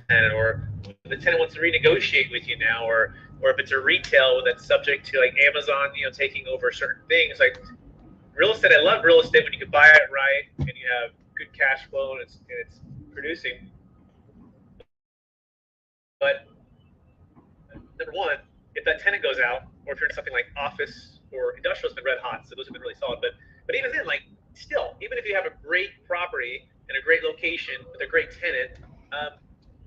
tenant, or the tenant wants to renegotiate with you now, or if it's a retail that's subject to like Amazon, taking over certain things. Like real estate, I love real estate when you can buy it right and you have good cash flow and it's producing. But number one, if that tenant goes out, or if you're in something like office or industrial, has been red hot, so those have been really solid. But even then, like still, even if you have a great property in a great location with a great tenant,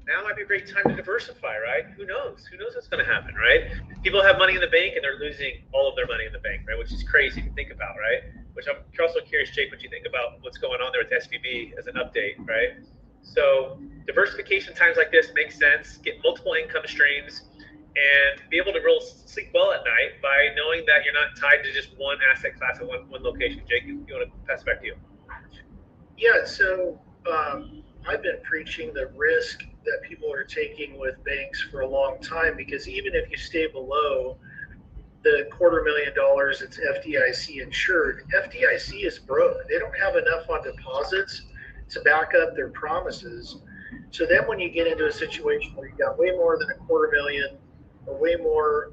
now might be a great time to diversify, right? Who knows? Who knows what's going to happen, right? People have money in the bank and they're losing all of their money in the bank, right? Which is crazy to think about, right? Which I'm also curious, Jake, what you think about what's going on there with SVB as an update, right? So diversification times like this makes sense. Get multiple income streams and be able to really sleep well at night by knowing that you're not tied to just one asset class at one location. Jake, you want to pass back to you? Yeah, so I've been preaching the risk that people are taking with banks for a long time, because even if you stay below the $250,000 it's FDIC insured, FDIC is broke. They don't have enough on deposits to back up their promises. So then when you get into a situation where you got way more than $250,000 or way more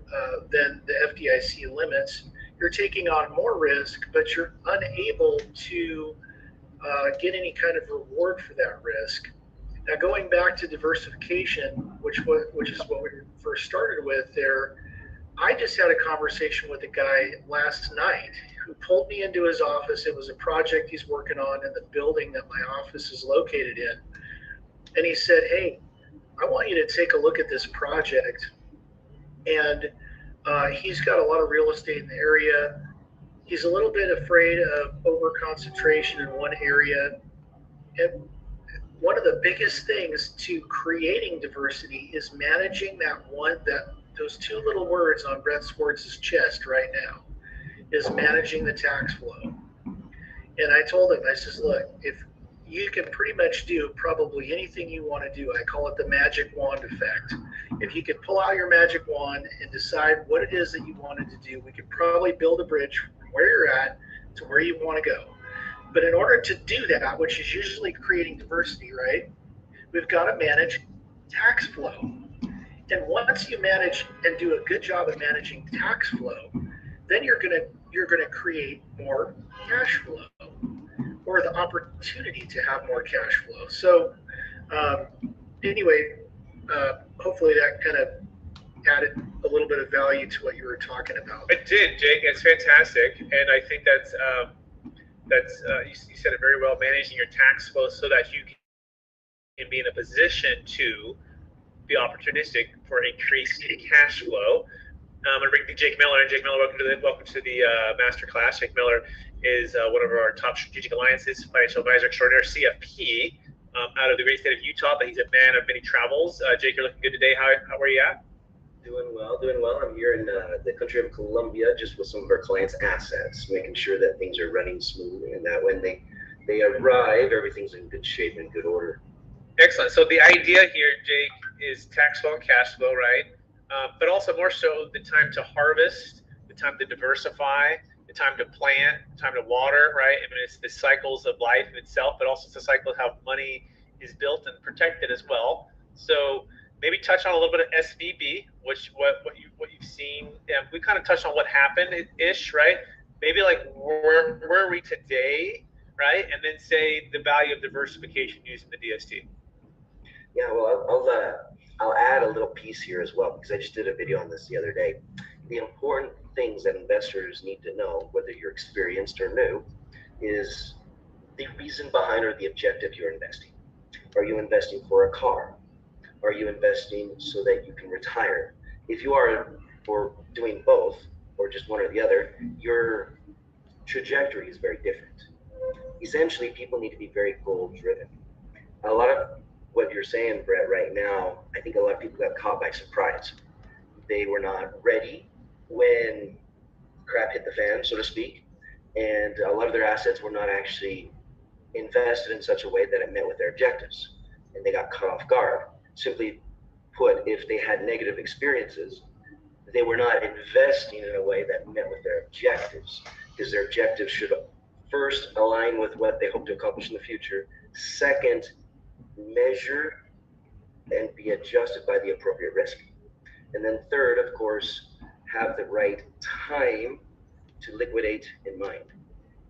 than the FDIC limits, you're taking on more risk, but you're unable to get any kind of reward for that risk. Now, going back to diversification, which is what we first started with there, I just had a conversation with a guy last night who pulled me into his office. It was a project he's working on in the building that my office is located in. And he said, "Hey, I want you to take a look at this project." And he's got a lot of real estate in the area. He's a little bit afraid of over concentration in one area. And one of the biggest things to creating diversity is managing that those two little words on Brett Swartz's chest right now is managing the tax flow. And I told him, I says, look, if you can pretty much do probably anything you want to do, I call it the magic wand effect. If you could pull out your magic wand and decide what it is that you wanted to do, we could probably build a bridge from where you're at to where you want to go. But in order to do that, which is usually creating diversity, right, we've got to manage tax flow. And once you manage and do a good job of managing tax flow, then you're gonna create more cash flow, or the opportunity to have more cash flow. So um, anyway, hopefully that kind of added a little bit of value to what you were talking about. It did, Jake. It's fantastic, and I think you said it very well. Managing your tax flow so that you can be in a position to be opportunistic for increased cash flow. I'm going to bring Jake Miller in. Jake Miller, welcome to the master class. Jake Miller is one of our top strategic alliances, financial advisor extraordinaire, CFP, out of the great state of Utah. But he's a man of many travels. Jake, you're looking good today. How are you at? Doing well, doing well. I'm here in the country of Colombia, just with some of our clients' assets, making sure that things are running smooth, and that when they arrive, everything's in good shape and good order. Excellent. So the idea here, Jake, is tax flow and cash flow, right? But also more so the time to harvest, the time to diversify, the time to plant, the time to water, right? I mean, it's the cycles of life in itself, but also it's the cycle of how money is built and protected as well. So maybe touch on a little bit of SVB, what you've seen. We kind of touched on what happened ish, right? Maybe like where are we today, right? And then say the value of diversification using the DST. Yeah, well, I'll add a little piece here as well, because I just did a video on this the other day. The important things that investors need to know, whether you're experienced or new, is the reason behind or the objective you're investing. Are you investing for a car? Are you investing so that you can retire? If you are for doing both, or just one or the other, your trajectory is very different. Essentially, people need to be very goal driven. A lot of what you're saying, Brett, right now, I think a lot of people got caught by surprise. They were not ready when crap hit the fan, so to speak, and a lot of their assets were not actually invested in such a way that it met with their objectives, and they got caught off guard. Simply put, if they had negative experiences, they were not investing in a way that met with their objectives, because their objectives should first align with what they hope to accomplish in the future. Second, measure and be adjusted by the appropriate risk. And then third, of course, have the right time to liquidate in mind.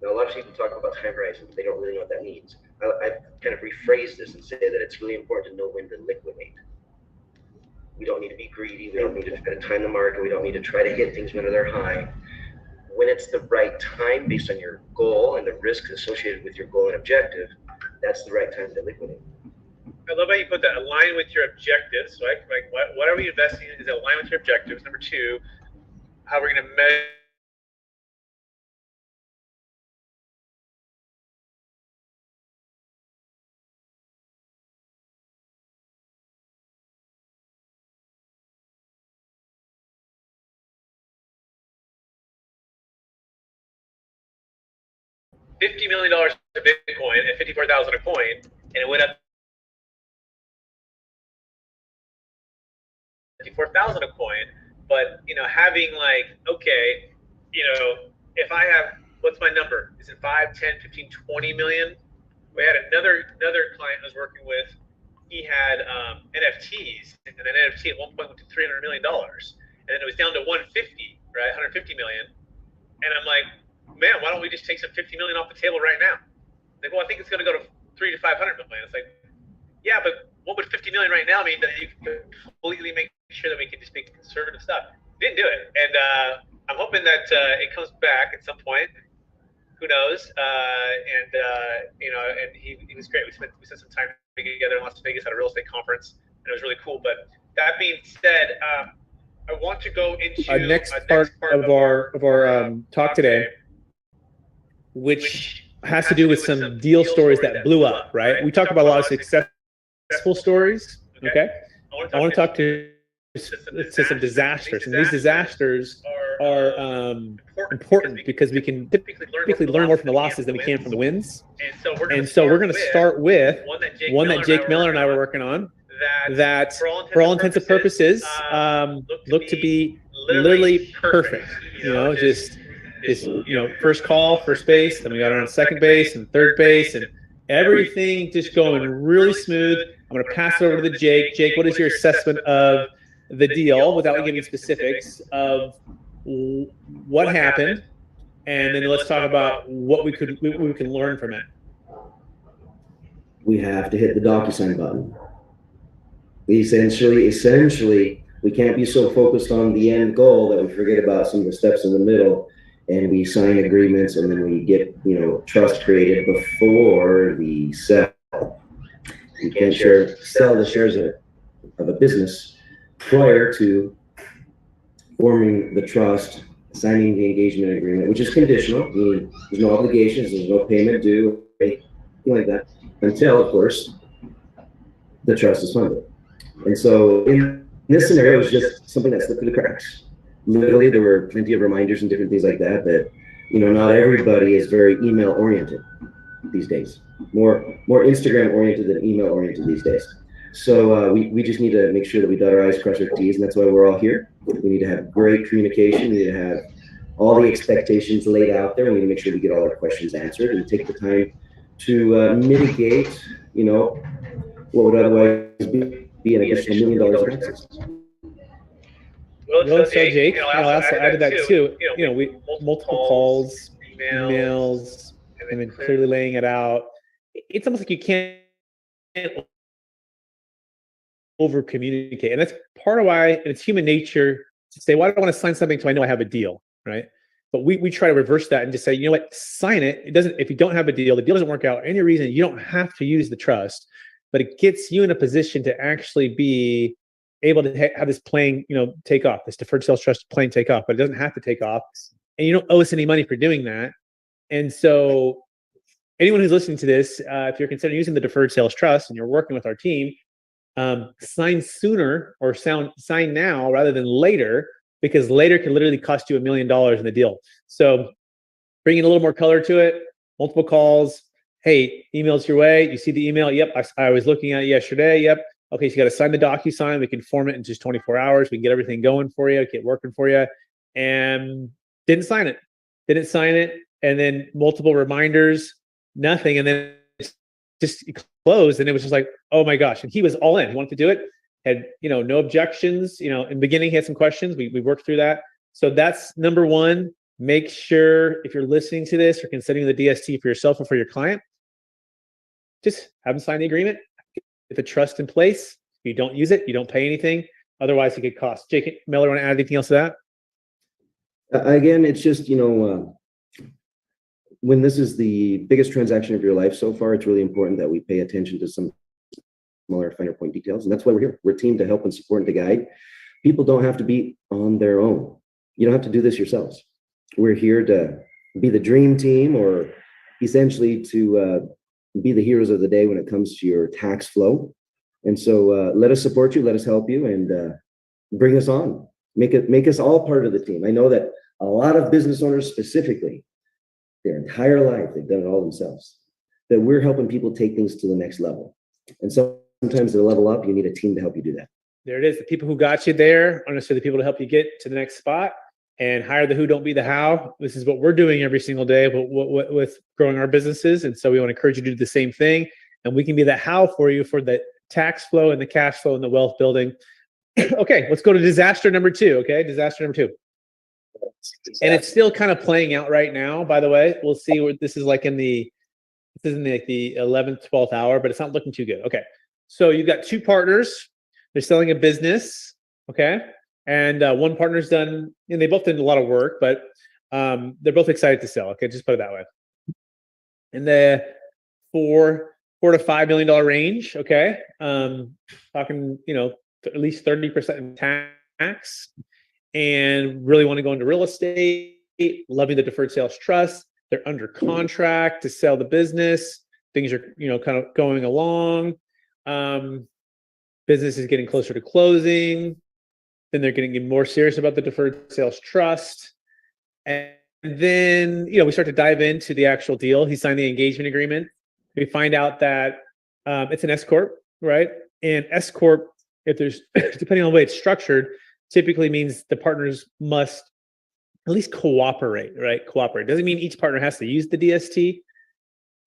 Now, a lot of people talk about time horizon, but they don't really know what that means. I kind of rephrase this and say that it's really important to know when to liquidate. We don't need to be greedy. We don't need to try to time the market. We don't need to try to hit things when they're high. When it's the right time based on your goal and the risks associated with your goal and objective, that's the right time to liquidate. I love how you put that. Align with your objectives, right? Like what are we investing in? Is it align with your objectives? Number two, how we're going to measure. $50 million of Bitcoin and 54,000 a coin, and it went up 54,000 a coin. But having like, okay, if I have, what's my number? Is it 5, 10, 15, 20 million? We had another client I was working with. He had NFTs, and an NFT at one point went to $300 million, and then it was down to 150, right? 150 million, and I'm like, man, why don't we just take some 50 million off the table right now? Like, well, I think it's going to go to 300 to 500 million. It's like, yeah, but what would 50 million right now mean that you can completely make sure that we can just make conservative stuff? Didn't do it, and I'm hoping that it comes back at some point. Who knows? And he was great. We spent some time together in Las Vegas at a real estate conference, and it was really cool. But that being said, I want to go into our next part of our talk today, which has to do with some deal stories that blew up, right? We talk about a lot of successful stories, okay? I want to talk to some disasters, and these disasters are important because we can typically learn more from the losses than we can from the wins. And so we're going to start with one that Jake Miller and I were working on that, for all intents and purposes, looked to be literally perfect. Just first call, first base, then we got on second base and third base, and everything just going really smooth. I'm going to pass it over to Jake. Jake, what is your assessment of the deal, without giving specifics, of what happened, and then let's talk about what we can learn from it. We have to hit the DocuSign button. Essentially, we can't be so focused on the end goal that we forget about some of the steps in the middle, and we sign agreements, and then we get trust created before we sell. You can't sell the shares of a business prior to forming the trust, signing the engagement agreement, which is conditional, meaning there's no obligations, there's no payment due, anything like that, until, of course, the trust is funded. And so in this scenario, it was just something that slipped through the cracks. Literally, there were plenty of reminders and different things like that, but not everybody is very email oriented these days. More Instagram oriented than email oriented these days. So we just need to make sure that we dot our I's, cross our T's, and that's why we're all here. We need to have great communication. We need to have all the expectations laid out there. We need to make sure we get all our questions answered and take the time to mitigate, what would otherwise be an additional $1 million of expenses. Well said, Jake. I'll also add to that too. We multiple calls, emails, and then clearly laying it out. It's almost like you can't over communicate, and that's part of why it's human nature to say, "Well, I don't want to sign something until I know I have a deal," right? But we try to reverse that and just say, you know what, sign it. It doesn't. If you don't have a deal, the deal doesn't work out. Any reason, you don't have to use the trust, but it gets you in a position to actually be able to have this plane, take off. This deferred sales trust plane take off, but it doesn't have to take off, and you don't owe us any money for doing that. And so, anyone who's listening to this, if you're considering using the deferred sales trust and you're working with our team, sign sooner or sign now rather than later, because later can literally cost you $1 million in the deal. So bringing a little more color to it, multiple calls. Hey, emails your way. You see the email? Yep. I was looking at it yesterday. Yep. Okay. So you got to sign the DocuSign. We can form it in just 24 hours. We can get everything going for you, get working for you. And didn't sign it. And then multiple reminders, nothing. And then just closed, and it was just like, oh my gosh. And he was all in. He wanted to do it. had, no objections. In the beginning, he had some questions. We worked through that. So that's number one. Make sure if you're listening to this or considering the DST for yourself or for your client, just have them sign the agreement. Get the trust in place. If you don't use it, you don't pay anything. Otherwise, it could cost. Jake Miller, want to add anything else to that? Again, it's just, when this is the biggest transaction of your life so far, it's really important that we pay attention to some smaller, finer point details. And that's why we're here. We're a team to help and support and to guide. People don't have to be on their own. You don't have to do this yourselves. We're here to be the dream team, or essentially to be the heroes of the day when it comes to your tax flow. And so let us support you, let us help you, and bring us on. Make us all part of the team. I know that a lot of business owners specifically, their entire life, they've done it all themselves. That we're helping people take things to the next level. And so sometimes to level up, you need a team to help you do that. There it is. The people who got you there are necessarily the people to help you get to the next spot. And hire the who, don't be the how. This is what we're doing every single day with growing our businesses. And so we want to encourage you to do the same thing. And we can be the how for you for the tax flow and the cash flow and the wealth building. Okay, let's go to disaster number 2. Okay, disaster number 2. And it's still kind of playing out right now, by the way. We'll see what this is like the 11th, 12th hour, but it's not looking too good. Okay, so you've got 2 partners. They're selling a business. Okay. And one partner's done, and they both did a lot of work, but they're both excited to sell. Okay, just put it that way. In the $4 to $5 million range. Okay, talking at least 30% in tax, and really want to go into real estate. Loving the Deferred Sales Trust. They're under contract to sell the business. Things are kind of going along. Business is getting closer to closing. Then they're getting more serious about the Deferred Sales Trust. And then, we start to dive into the actual deal. He signed the engagement agreement. We find out that it's an S Corp, right? And S Corp, if there's, depending on the way it's structured, typically means the partners must at least cooperate, right? Cooperate. Doesn't mean each partner has to use the DST,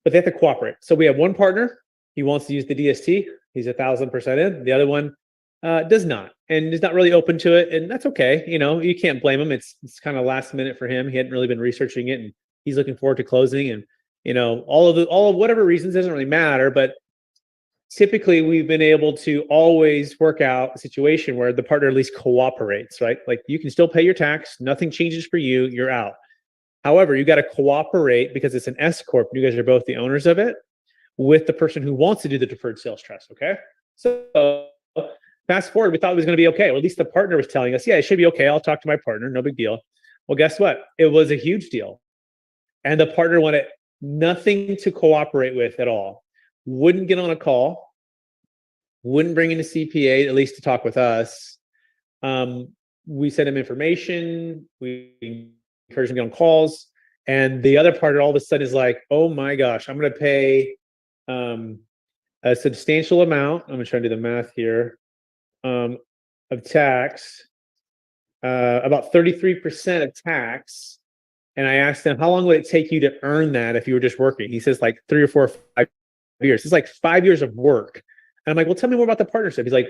but they have to cooperate. So we have one partner, he wants to use the DST. He's 1,000% in. The other one does not, and is not really open to it, and that's okay. You can't blame him. It's kind of last minute for him. He hadn't really been researching it, and he's looking forward to closing. And all of whatever reasons, doesn't really matter. But typically, we've been able to always work out a situation where the partner at least cooperates, right? Like, you can still pay your tax, nothing changes for you, you're out. However, you got to cooperate because it's an S Corp. You guys are both the owners of it, with the person who wants to do the Deferred Sales Trust. Okay, so fast forward, we thought it was going to be okay. Or at least the partner was telling us, yeah, it should be okay. I'll talk to my partner. No big deal. Well, guess what? It was a huge deal. And the partner wanted nothing to cooperate with at all. Wouldn't get on a call. Wouldn't bring in a CPA, at least to talk with us. We sent him information. We encouraged him to get on calls. And the other partner all of a sudden is like, oh my gosh, I'm going to pay a substantial amount. I'm going to try to do the math here. Of tax, about 33% of tax. And I asked him, how long would it take you to earn that if you were just working? He says like 3 or 4 or 5 years. It's like 5 years of work. And I'm like, well, tell me more about the partnership. He's like,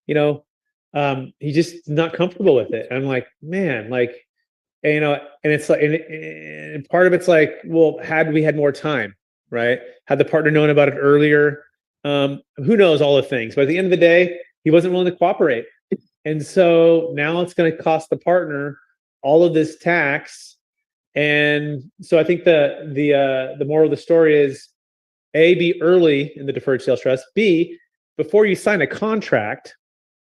he's just not comfortable with it. And I'm like, man, like, and it's like, and part of it's like, well, had we had more time, right? Had the partner known about it earlier, who knows all the things. But at the end of the day, he wasn't willing to cooperate. And so now it's going to cost the partner all of this tax. And so I think the moral of the story is, A, be early in the Deferred Sales Trust. B, before you sign a contract,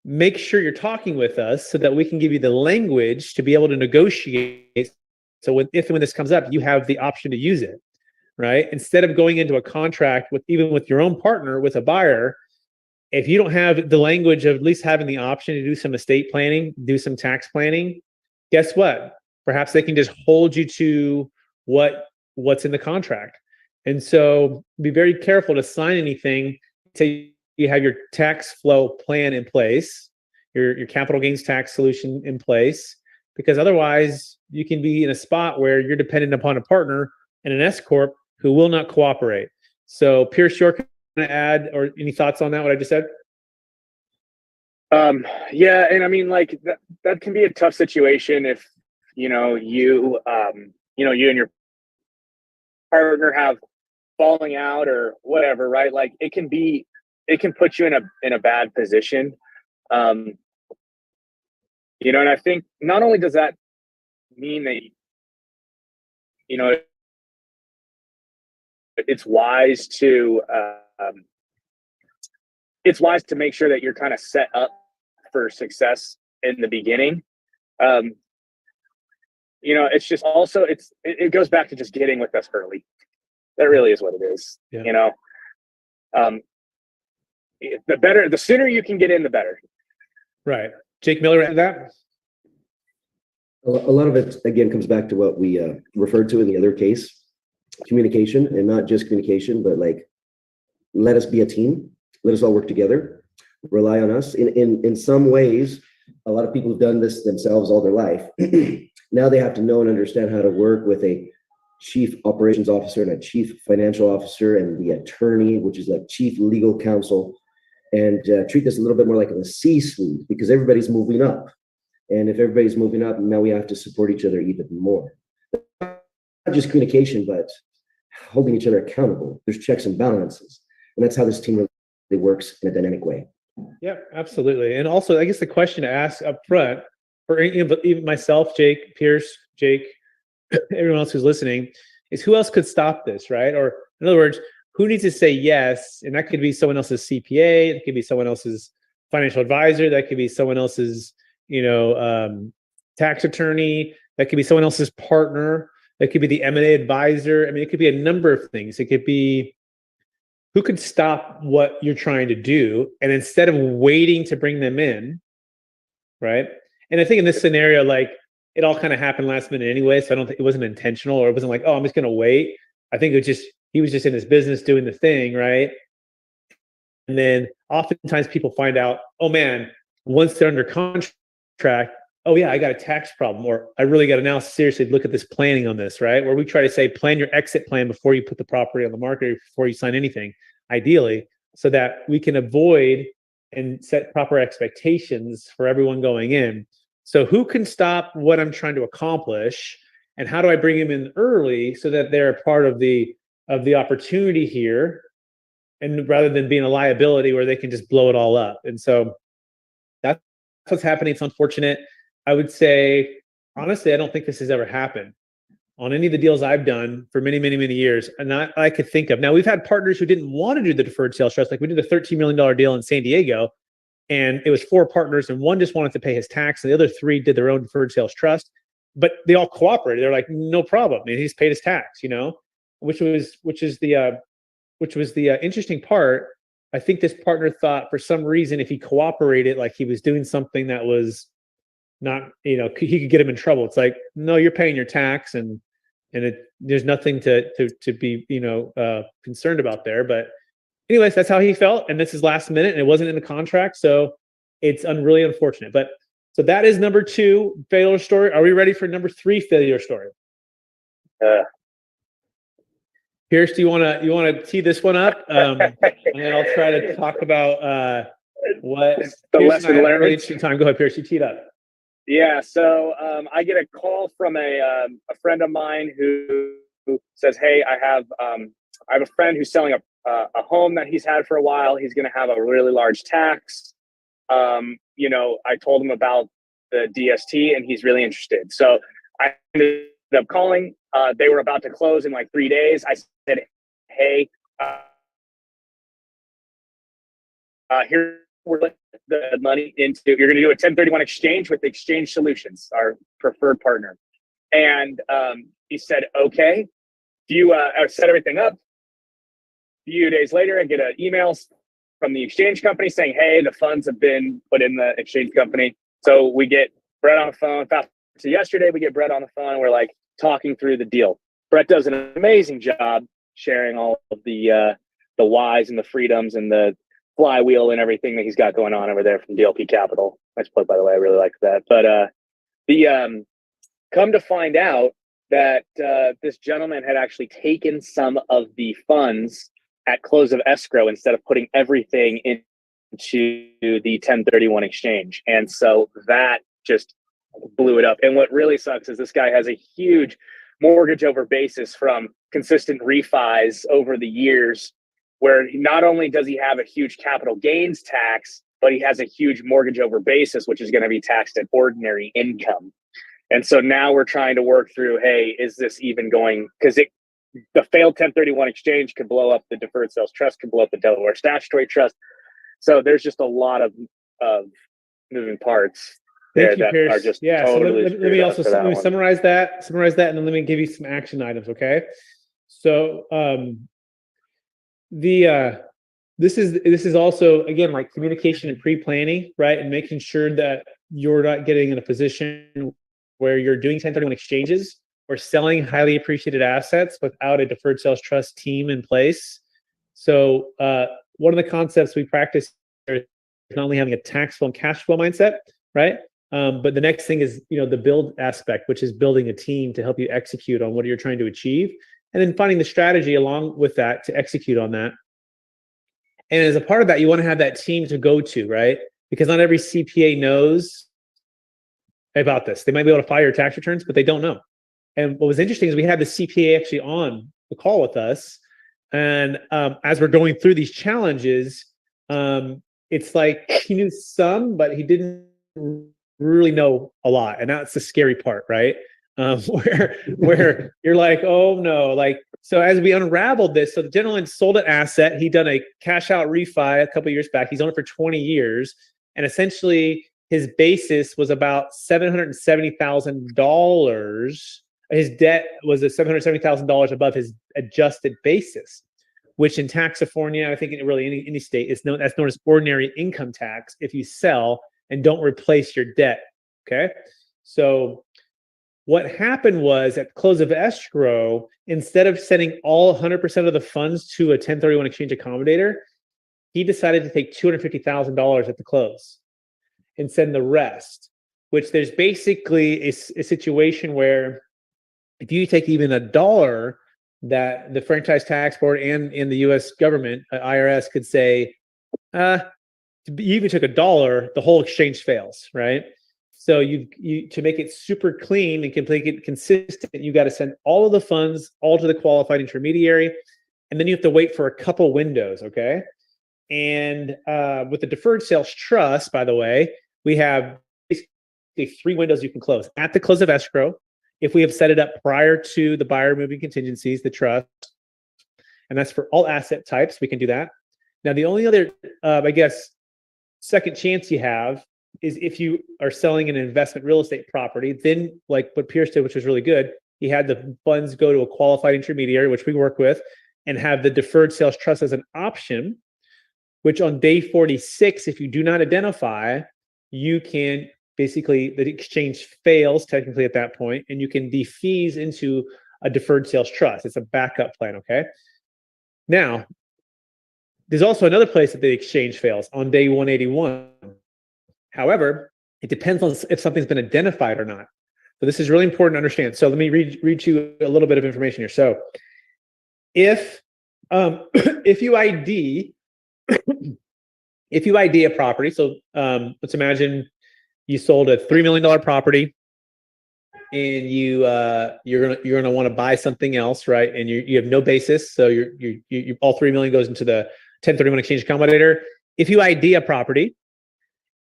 make sure you're talking with us so that we can give you the language to be able to negotiate. So if and when this comes up, you have the option to use it, right? Instead of going into a contract with your own partner, with a buyer, if you don't have the language of at least having the option to do some estate planning, do some tax planning, guess what? Perhaps they can just hold you to what's in the contract. And so be very careful to sign anything until you have your tax flow plan in place, your capital gains tax solution in place, because otherwise you can be in a spot where you're dependent upon a partner and an S Corp who will not cooperate. So Pierce, you're going to add or any thoughts on that, what I just said? Yeah, and I mean, like that can be a tough situation if you and your partner have falling out or whatever, right? Like it can put you in a bad position. And I think not only does that mean that it's wise to make sure that you're kind of set up for success in the beginning. It's just also it goes back to just getting with us early. That really is what it is. Yeah. The sooner you can get in, the better. Right. Jake Miller at that. A lot of it again comes back to what we referred to in the other case, communication, and not just communication, but like, let us be a team. Let us all work together. Rely on us. In some ways, a lot of people have done this themselves all their life. Now they have to know and understand how to work with a chief operations officer and a chief financial officer and the attorney, which is like chief legal counsel, and treat this a little bit more like a C-suite, because everybody's moving up. And if everybody's moving up, now we have to support each other even more. Not just communication, but holding each other accountable. There's checks and balances. And that's how this team really works in a dynamic way. Yeah, absolutely. And also, I guess the question to ask up front for even myself, Jake, Pierce, Jake, everyone else who's listening, is who else could stop this, right? Or in other words, who needs to say yes? And that could be someone else's CPA, that could be someone else's financial advisor, that could be someone else's, tax attorney, that could be someone else's partner, that could be the M&A advisor. I mean, it could be a number of things. It could be who could stop what you're trying to do, and instead of waiting to bring them in, right? And I think in this scenario, like, it all kind of happened last minute anyway, so I don't think it wasn't intentional, or it wasn't like, oh, I'm just going to wait. I think he was just in his business doing the thing, right? And then oftentimes people find out, oh man, once they're under contract, oh yeah, I got a tax problem, or I really got to now seriously look at this planning on this, right? Where we try to say, plan your exit plan before you put the property on the market, or before you sign anything, ideally, so that we can avoid and set proper expectations for everyone going in. So who can stop what I'm trying to accomplish, and how do I bring them in early so that they're a part of the opportunity here, and rather than being a liability where they can just blow it all up. And so that's what's happening. It's unfortunate. I would say, honestly, I don't think this has ever happened on any of the deals I've done for many, many, many years. And I could think of. Now, we've had partners who didn't want to do the deferred sales trust. Like, we did a $13 million deal in San Diego, and it was 4 partners, and one just wanted to pay his tax, and the other 3 did their own deferred sales trust. But they all cooperated. They're like, no problem. And he's paid his tax, which was the interesting part. I think this partner thought, for some reason, if he cooperated, like he was doing something that was not, he could get him in trouble. It's like, no, you're paying your tax, and there's nothing to be, concerned about there. But anyways, that's how he felt. And this is last minute, and it wasn't in the contract. So it's really unfortunate. But so that is number 2 failure story. Are we ready for number 3 failure story? Pierce, do you want to tee this one up? And then I'll try to talk about what the Pierce lesson learned. Really interesting time. Go ahead, Pierce. You teed up. Yeah. So I get a call from a friend of mine who says, "Hey, I have a friend who's selling a home that he's had for a while. He's going to have a really large tax. I told him about the DST, and he's really interested. So I ended up calling. They were about to close in like 3 days. I said, hey, here we're putting the money into, you're going to do a 1031 exchange with Exchange Solutions, our preferred partner. And he said, okay. I set everything up. A few days later, I get an email from the exchange company saying, hey, the funds have been put in the exchange company. So we get Brett on the phone. So yesterday we get Brett on the phone. We're like talking through the deal. Brett does an amazing job sharing all of the whys and the freedoms and the flywheel and everything that he's got going on over there from DLP Capital. Nice plug, by the way. I really like that. But come to find out that this gentleman had actually taken some of the funds at close of escrow instead of putting everything to the 1031 exchange. And so that just blew it up. And what really sucks is this guy has a huge mortgage over basis from consistent refis over the years, where not only does he have a huge capital gains tax, but he has a huge mortgage over basis, which is going to be taxed at ordinary income. And so now we're trying to work through, hey, is this even going, because the failed 1031 exchange could blow up the Deferred Sales Trust, could blow up the Delaware Statutory Trust. So there's just a lot of moving parts there that are just totally. So let me summarize that, and then let me give you some action items. Okay. So this is also, again, like communication and pre-planning, right? And making sure that you're not getting in a position where you're doing 1031 exchanges or selling highly appreciated assets without a deferred sales trust team in place. So one of the concepts we practice is not only having a tax flow and cash flow mindset, right? But the next thing is, the build aspect, which is building a team to help you execute on what you're trying to achieve, and then finding the strategy along with that to execute on that. And as a part of that, you want to have that team to go to, right? Because not every CPA knows about this. They might be able to file your tax returns, but they don't know. And what was interesting is we had the CPA actually on the call with us. And as we're going through these challenges, it's like he knew some, but he didn't really know a lot. And that's the scary part, right? Where you're like, oh no, so as we unraveled this, so the gentleman sold an asset. He'd done a cash out refi a couple of years back. He's owned it for 20 years. And essentially his basis was about $770,000. His debt was $770,000 above his adjusted basis, which in California, I think in really any state, that's known as ordinary income tax if you sell and don't replace your debt. Okay. So what happened was at the close of escrow, instead of sending all 100% of the funds to a 1031 exchange accommodator, he decided to take $250,000 at the close and send the rest, which there's basically a situation where if you take even a dollar, that the Franchise Tax Board and in the U.S. government, IRS, could say, you even took a dollar, the whole exchange fails, right? So you to make it super clean and can make it consistent, you got to send all of the funds all to the qualified intermediary, and then you have to wait for a couple windows, okay? And with the Deferred Sales Trust, by the way, we have basically 3 windows you can close. At the close of escrow, if we have set it up prior to the buyer moving contingencies, the trust, and that's for all asset types, we can do that. Now, the only other, second chance you have is if you are selling an investment real estate property, then like what Pierce did, which was really good, he had the funds go to a qualified intermediary, which we work with, and have the Deferred Sales Trust as an option, which on day 46, if you do not identify, you can basically, the exchange fails technically at that point, and you can defease into a Deferred Sales Trust. It's a backup plan, okay? Now, there's also another place that the exchange fails on day 181. However, it depends on if something's been identified or not. So this is really important to understand. So let me read you a little bit of information here. So if you ID a property, so let's imagine you sold a $3 million property, and you're gonna want to buy something else, right? And you have no basis, so you all $3 million goes into the 1031 exchange accommodator. If you ID a property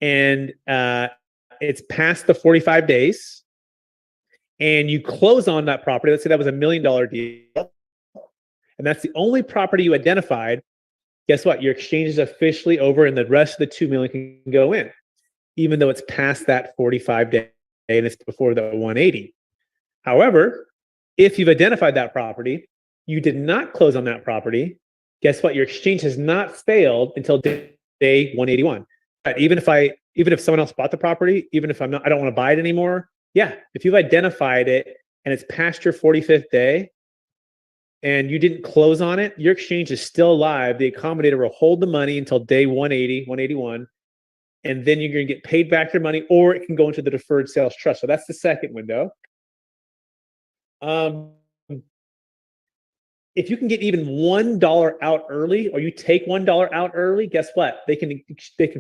and it's past the 45 days, and you close on that property, let's say that was $1 million deal, and that's the only property you identified, guess what? Your exchange is officially over, and the rest of the $2 million can go in, even though it's past that 45-day and it's before the 180. However, if you've identified that property, you did not close on that property, guess what? Your exchange has not failed until day 181. But even if someone else bought the property, even if I don't want to buy it anymore, yeah, if you've identified it and it's past your 45th day and you didn't close on it, your exchange is still live. The accommodator will hold the money until day 180, 181, and then you're going to get paid back your money, or it can go into the Deferred Sales Trust. So that's the second window. if you can get even $1 out early, or you take $1 out early, guess what? They can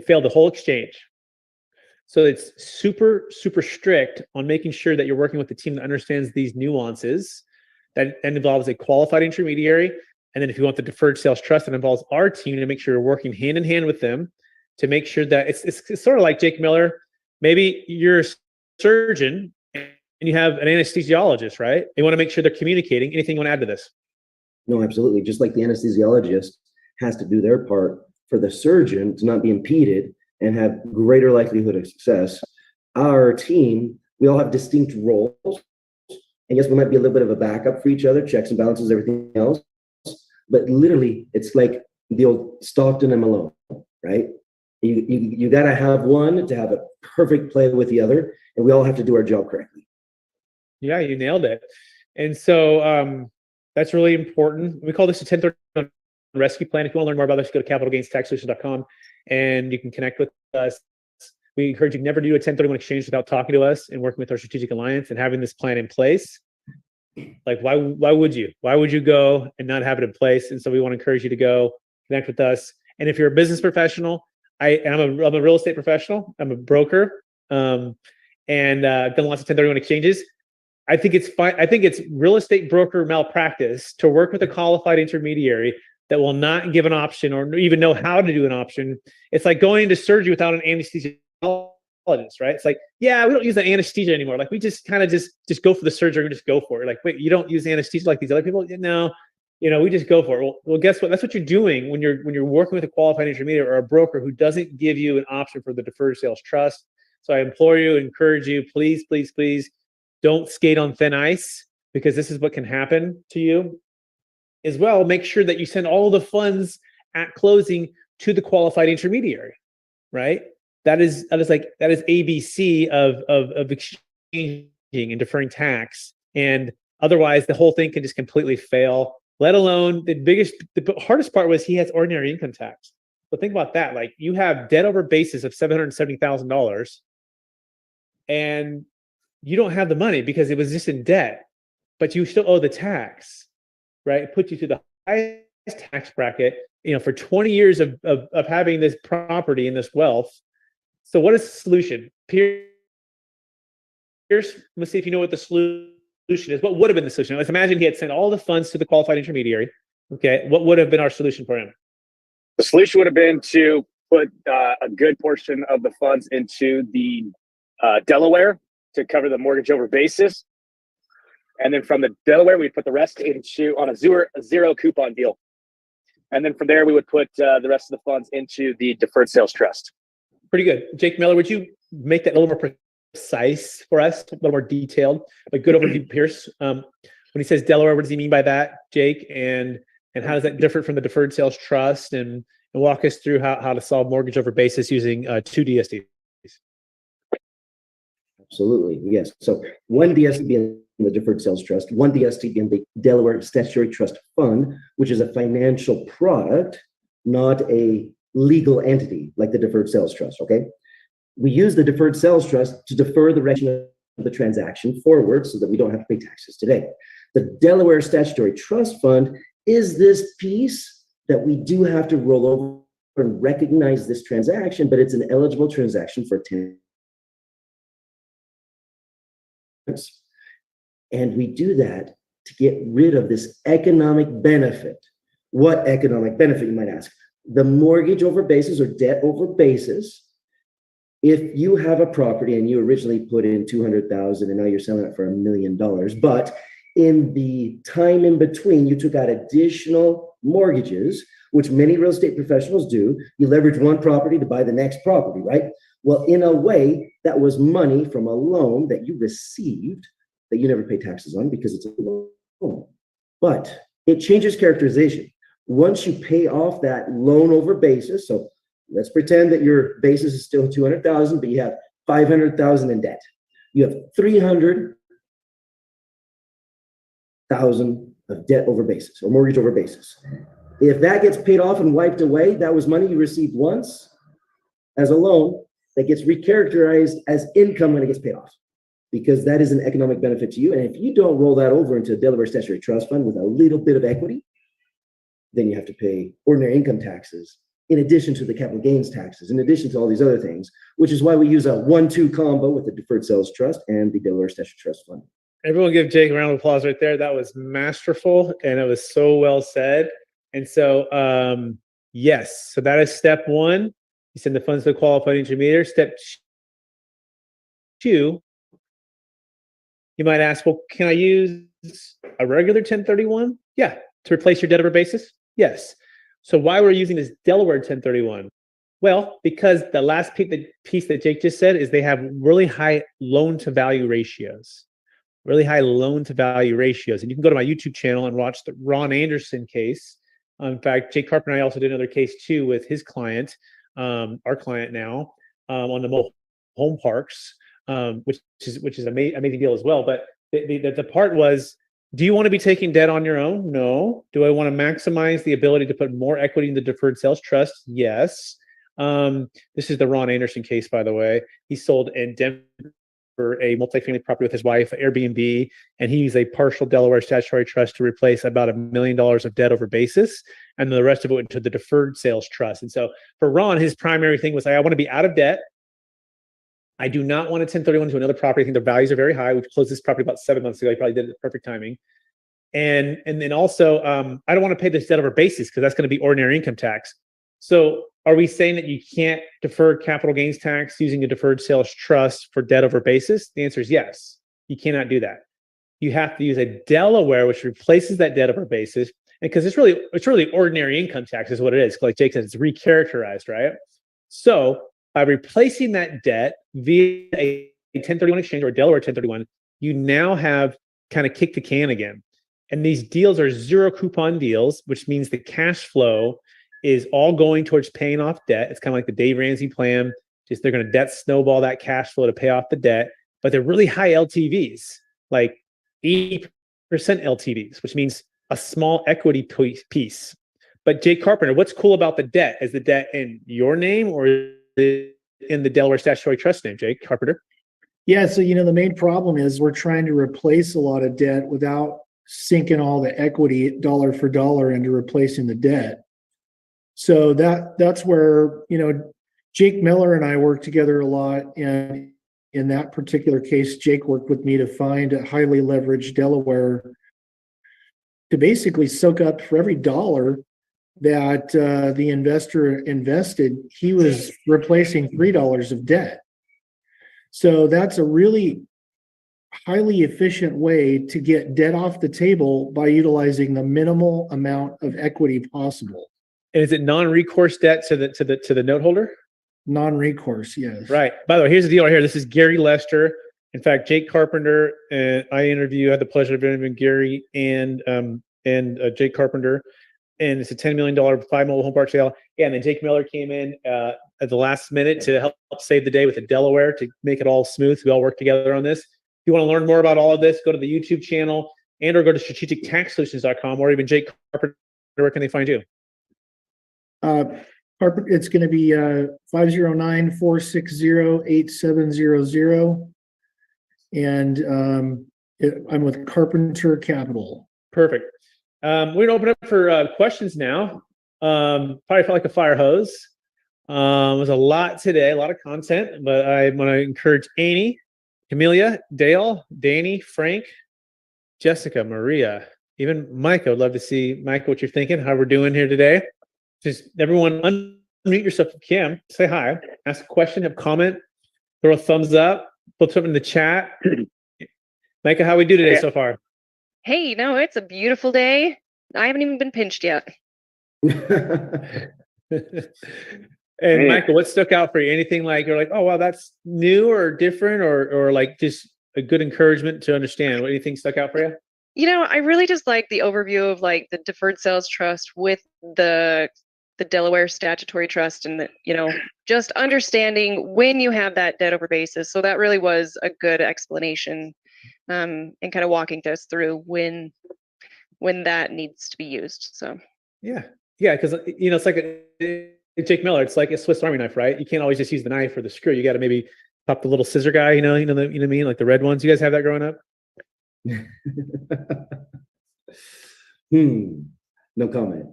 fail the whole exchange. So it's super, super strict on making sure that you're working with the team that understands these nuances. That involves a qualified intermediary. And then if you want the deferred sales trust, that involves our team to make sure you're working hand in hand with them to make sure that it's sort of like Jake Miller. Maybe you're a surgeon and you have an anesthesiologist, right? You want to make sure they're communicating. Anything you want to add to this? No, absolutely. Just like the anesthesiologist has to do their part for the surgeon to not be impeded and have greater likelihood of success, our team, we all have distinct roles. And yes, we might be a little bit of a backup for each other, checks and balances, everything else. But literally, it's like the old Stockton and Malone, right? You got to have one to have a perfect play with the other, and we all have to do our job correctly. Yeah, you nailed it. And so that's really important. We call this a 1031 rescue plan. If you want to learn more about this, go to capitalgainstaxsolutions.com and you can connect with us. We encourage you never to do a 1031 exchange without talking to us and working with our strategic alliance and having this plan in place. Like, why would you? Why would you go and not have it in place? And so we want to encourage you to go connect with us. And if you're a business professional, I'm a real estate professional. I'm a broker, and I've done lots of 1031 exchanges. I think it's fine. I think it's real estate broker malpractice to work with a qualified intermediary that will not give an option or even know how to do an option. It's like going into surgery without an anesthesiologist, right? It's like, yeah, we don't use the anesthesia anymore. Like, we just kind of just go for the surgery. We just go for it. Like, wait, you don't use anesthesia like these other people? No, we just go for it. Well, guess what? That's what you're doing when you're working with a qualified intermediary or a broker who doesn't give you an option for the deferred sales trust. So I implore you, encourage you, please, please, please, don't skate on thin ice, because this is what can happen to you. As well, make sure that you send all the funds at closing to the qualified intermediary, right? That is ABC of exchanging and deferring tax. And otherwise, the whole thing can just completely fail. Let alone the hardest part was he has ordinary income tax. So think about that. Like, you have debt over basis of $770,000, and you don't have the money because it was just in debt, but you still owe the tax, right? It puts you to the highest tax bracket, for 20 years of having this property and this wealth. So what is the solution? Pierce, let's see if you know what the solution is. What would have been the solution? Let's imagine he had sent all the funds to the qualified intermediary. Okay, what would have been our solution for him? The solution would have been to put a good portion of the funds into the Delaware to cover the mortgage over basis. And then from the Delaware, we'd put the rest on a zero coupon deal. And then from there, we would put the rest of the funds into the deferred sales trust. Pretty good. Jake Miller, would you make that a little more precise for us, a little more detailed? A good overview, Pierce. When he says Delaware, what does he mean by that, Jake? And how does that differ from the deferred sales trust? And walk us through how to solve mortgage over basis using two DSTs. Absolutely, yes. So one DST being the deferred sales trust, one DST being the Delaware Statutory Trust Fund, which is a financial product, not a legal entity like the deferred sales trust, okay? We use the deferred sales trust to defer the recognition of the transaction forward so that we don't have to pay taxes today. The Delaware Statutory Trust Fund is this piece that we do have to roll over and recognize this transaction, but it's an eligible transaction for 10. And we do that to get rid of this economic benefit. What economic benefit, you might ask? The mortgage over basis or debt over basis. If you have a property and you originally put in $200,000 and now you're selling it for $1 million, but in the time in between, you took out additional mortgages, which many real estate professionals do. You leverage one property to buy the next property, right? Well, in a way, that was money from a loan that you received that you never pay taxes on because it's a loan. But it changes characterization. Once you pay off that loan over basis, so let's pretend that your basis is still $200,000, but you have $500,000 in debt. You have $300,000 of debt over basis or mortgage over basis. If that gets paid off and wiped away, that was money you received once as a loan that gets recharacterized as income when it gets paid off. because that is an economic benefit to you. And if you don't roll that over into a Delaware statutory trust fund with a little bit of equity, then you have to pay ordinary income taxes in addition to the capital gains taxes, in addition to all these other things, which is why we use a 1-2 combo with the Deferred Sales Trust and the Delaware Statutory Trust Fund. Everyone give Jake a round of applause right there. That was masterful and it was so well said. And so, yes, so that is step one. You send the funds to the qualified intermediary. Step two, you might ask, well, can I use a regular 1031? Yeah. To replace your debt over basis? Yes. So why we're using this Delaware 1031? Well, because the last piece that Jake just said is they have really high loan to value ratios. Really high loan to value ratios. And you can go to my YouTube channel and watch the Ron Anderson case. In fact, Jake Carpenter and I also did another case too with his client, our client now, on the mobile home parks, which is an amazing deal as well. But the part was, do you want to be taking debt on your own? No. Do I want to maximize the ability to put more equity in the Deferred Sales Trust? Yes. This is the Ron Anderson case, by the way. He sold in Denver a multifamily property with his wife, Airbnb, and he used a partial Delaware statutory trust to replace about $1 million of debt over basis, and the rest of it went to the Deferred Sales Trust. And so for Ron, his primary thing was, I want to be out of debt. I do not want a 1031 to another property. I think the values are very high. We closed this property about 7 months ago. He probably did it at perfect timing. And then also, I don't want to pay this debt over basis because that's going to be ordinary income tax. So are we saying that you can't defer capital gains tax using a Deferred Sales Trust for debt over basis? The answer is yes. You cannot do that. You have to use a Delaware, which replaces that debt over basis. And because it's really ordinary income tax is what it is. Like Jake said, it's recharacterized, right? So by replacing that debt via a 1031 exchange or a Delaware 1031, you now have kind of kicked the can again. And these deals are zero coupon deals, which means the cash flow is all going towards paying off debt. It's kind of like the Dave Ramsey plan. Just they're going to debt snowball that cash flow to pay off the debt, but they're really high LTVs, like 80% LTVs, which means a small equity piece. But Jake Carpenter, what's cool about the debt? Is the debt in your name or is it in the Delaware Statutory Trust name, Jake Carpenter? Yeah, so the main problem is we're trying to replace a lot of debt without sinking all the equity dollar for dollar into replacing the debt. So that's where Jake Miller and I work together a lot, and in that particular case, Jake worked with me to find a highly leveraged Delaware to basically soak up for every dollar that the investor invested, he was replacing $3 of debt. So that's a really highly efficient way to get debt off the table by utilizing the minimal amount of equity possible. And is it non-recourse debt to the note holder? Non-recourse, yes. Right. By the way, here's the deal right here. This is Gary Lester. In fact, Jake Carpenter and I had the pleasure of interviewing Gary and Jake Carpenter. And it's a $10 million 5 mobile home park sale. Yeah, and then Jake Miller came in at the last minute to help save the day with the Delaware to make it all smooth. We all work together on this. If you want to learn more about all of this, go to the YouTube channel or go to strategictaxsolutions.com, or even Jake Carpenter. Where can they find you? It's going to be 509-460-8700. And I'm with Carpenter Capital. Perfect. We're going to open up for questions now. Probably felt like a fire hose. There's a lot today, a lot of content, but I want to encourage Amy, Camelia, Dale, Danny, Frank, Jessica, Maria, even Micah. I'd love to see, Micah, what you're thinking, how we're doing here today. Just everyone unmute yourself if you can. Say hi, ask a question, have a comment, throw a thumbs up, put something in the chat. Micah, how we do today so far? Hey, no, it's a beautiful day. I haven't even been pinched yet. And Michael, what stuck out for you? Anything like you're like, oh wow, that's new or different, or like just a good encouragement to understand? What do you think stuck out for you? I really just like the overview of like the Deferred Sales Trust with the Delaware Statutory Trust, and just understanding when you have that debt over basis. So that really was a good explanation, and kind of walking us through when that needs to be used. So yeah, because it's like Jake Miller. It's like a Swiss Army knife, right? You can't always just use the knife or the screw. You got to maybe Pop the little scissor guy, you know what I mean? Like the red ones. You guys have that growing up? No comment.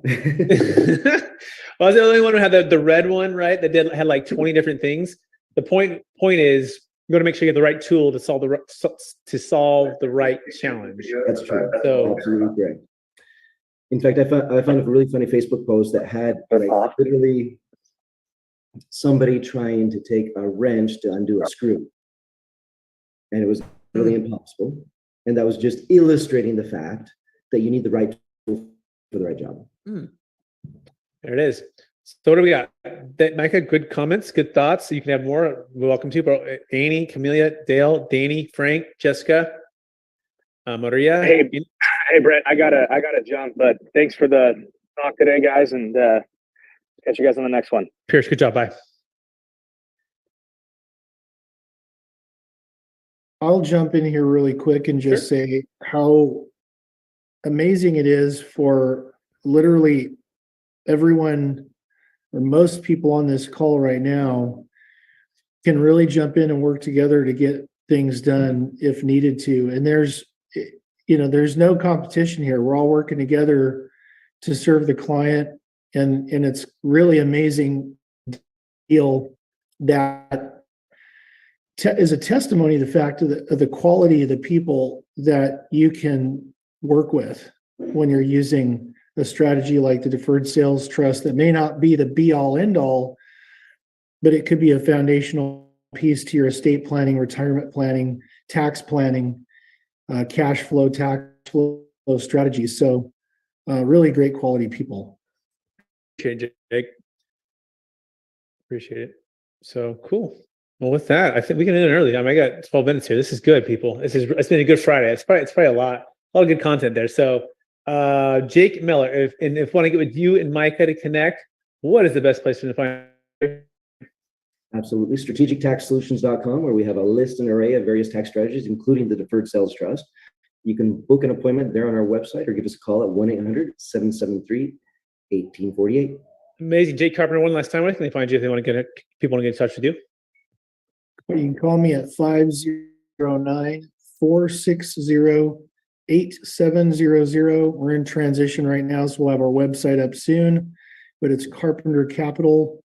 I was the only one who had the red one, right? That had like 20 different things. The point is, you got to make sure you have the right tool to solve the right challenge. That's true. So absolutely correct. In fact, I found a really funny Facebook post that had like literally somebody trying to take a wrench to undo a screw, and it was really impossible. And that was just illustrating the fact that you need the right tool for the right job. There it is. So what do we got? Micah, good comments, good thoughts. You can have more. We're welcome to, bro. Annie, Camelia, Dale, Danny, Frank, Jessica, Maria. Hey, Brett, I gotta jump, but thanks for the talk today, guys, and catch you guys on the next one. Pierce, good job. Bye. I'll jump in here really quick and just say how amazing it is for literally everyone or most people on this call right now can really jump in and work together to get things done if needed to. And there's no competition here. We're all working together to serve the client. And it's really amazing deal that is a testimony to the fact of the quality of the people that you can work with when you're using a strategy like the Deferred Sales Trust that may not be the be all end all, but it could be a foundational piece to your estate planning, retirement planning, tax planning, cash flow, tax flow strategies. So really great quality people. Appreciate it, Jake. Appreciate it. So cool. Well, with that, I think we can end it early. I got 12 minutes here. This is good, people. It's been a good Friday. It's probably a lot of good content there. So Jake Miller, if you want to get with you and Micah to connect, what is the best place to find you? Absolutely. strategictaxsolutions.com, where we have a list and array of various tax strategies, including the Deferred Sales Trust. You can book an appointment there on our website or give us a call at 1-800-773-1848. Amazing. Jake Carpenter, one last time, where can they find you if they want to people want to get in touch with you? You can call me at 509-460-8700. We're in transition right now, so we'll have our website up soon, but it's Carpenter Capital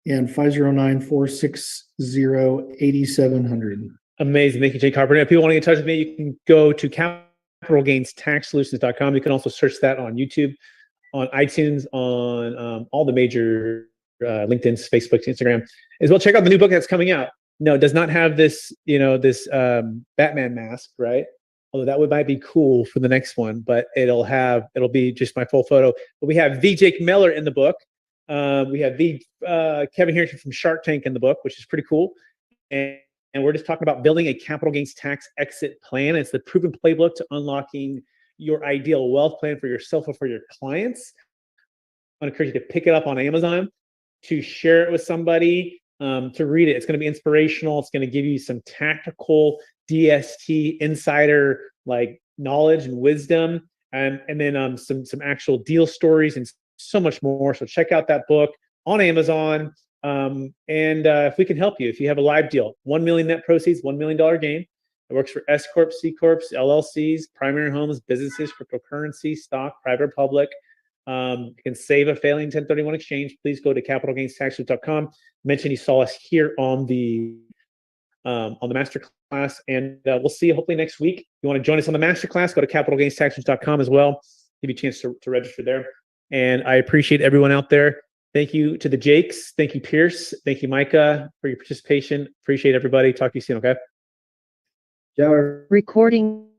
and 509-460-8700. Amazing. Thank you, Jake Carpenter. If people want to get in touch with me, you can go to capitalgainstaxsolutions.com. You can also search that on YouTube, on iTunes, on all the major LinkedIn, Facebook, Instagram, as well. Check out the new book that's coming out. No, it does not have this, this Batman mask, right? Although that might be cool for the next one, but it'll be just my full photo. But we have the Jake Miller in the book. We have the Kevin Harrington from Shark Tank in the book, which is pretty cool. And we're just talking about building a capital gains tax exit plan. It's the proven playbook to unlocking your ideal wealth plan for yourself or for your clients. I want to encourage you to pick it up on Amazon, to share it with somebody, to read it. It's going to be inspirational. It's going to give you some tactical DST insider like knowledge and wisdom, and then some actual deal stories and so much more. So check out that book on Amazon. And if we can help you, if you have a live deal, 1 million net proceeds, $1 million gain. It works for S Corps, C Corps, LLCs, primary homes, businesses, cryptocurrency, stock, private, public. You can save a failing 1031 exchange. Please go to capitalgainstaxsolutions.com. Mention you saw us here on the masterclass, and we'll see you hopefully next week. If you want to join us on the masterclass, go to capitalgainstaxsolutions.com as well. Give you a chance to register there. And I appreciate everyone out there. Thank you to the Jakes. Thank you, Pierce. Thank you, Micah, for your participation. Appreciate everybody. Talk to you soon, okay? Ciao. Recording.